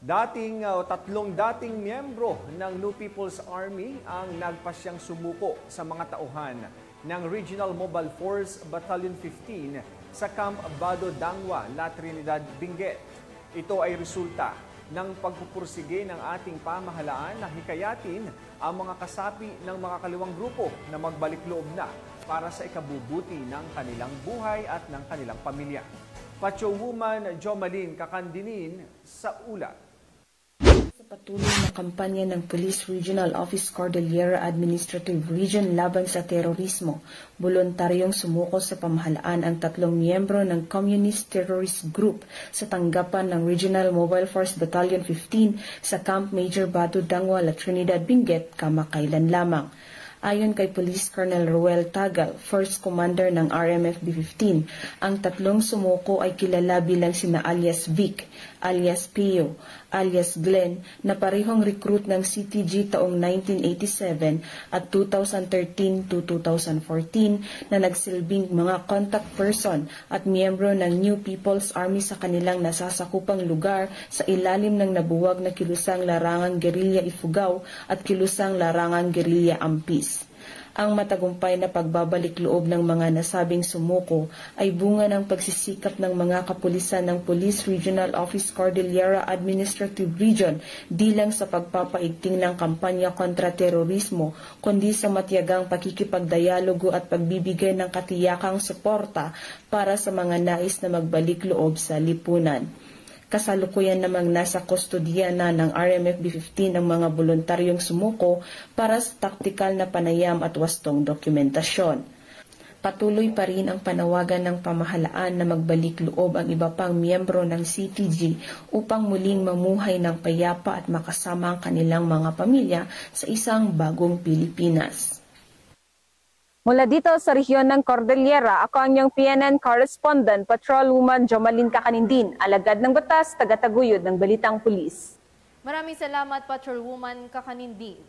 Tatlong dating miyembro ng New People's Army ang nagpasyang sumuko sa mga tauhan ng Regional Mobile Force Battalion 15 sa Camp Bado Dangwa, La Trinidad, Benguet. Ito ay resulta ng pagpupursige ng ating pamahalaan na hikayatin ang mga kasapi ng mga kaliwang grupo na magbalik loob na para sa ikabubuti ng kanilang buhay at ng kanilang pamilya. Pacho Woman Jomalyn Kakandinin sa ulat. Sa patuloy na kampanya ng Police Regional Office Cordillera Administrative Region laban sa terorismo, voluntaryong sumuko sa pamahalaan ang tatlong miyembro ng Communist Terrorist Group sa tanggapan ng Regional Mobile Force Battalion 15 sa Camp Major Bado Dangwa, La Trinidad, Benguet, kamakailan lamang. Ayon kay Police Colonel Ruel Tagal, First Commander ng RMFB-15, ang tatlong sumuko ay kilala bilang sina alias Vic, alias Pio, alias Glenn na parehong recruit ng CTG taong 1987 at 2013 to 2014 na nagsilbing mga contact person at miyembro ng New People's Army sa kanilang nasasakupang lugar sa ilalim ng nabuwag na kilusang larangang Guerrilla Ifugao at kilusang larangang Guerrilla Ampis. Ang matagumpay na pagbabalik loob ng mga nasabing sumuko ay bunga ng pagsisikap ng mga kapulisan ng Police Regional Office Cordillera Administrative Region di lang sa pagpapaigting ng kampanya kontra terorismo, kundi sa matiyagang pakikipagdialogo at pagbibigay ng katiyakang suporta para sa mga nais na magbalik loob sa lipunan. Kasalukuyan namang nasa kustodiya na ng RMFB-15 ang mga voluntaryong sumuko para sa taktikal na panayam at wastong dokumentasyon. Patuloy pa rin ang panawagan ng pamahalaan na magbalik loob ang iba pang miyembro ng CTG upang muling mamuhay ng payapa at makasama ang kanilang mga pamilya sa isang bagong Pilipinas. Mula dito sa rehiyon ng Cordillera, ako ang iyong PNN correspondent, Patrolwoman Jomalyn Kakandinin, alagad ng batas, tagataguyod ng Balitang Pulis. Maraming salamat, Patrolwoman Kakandinin.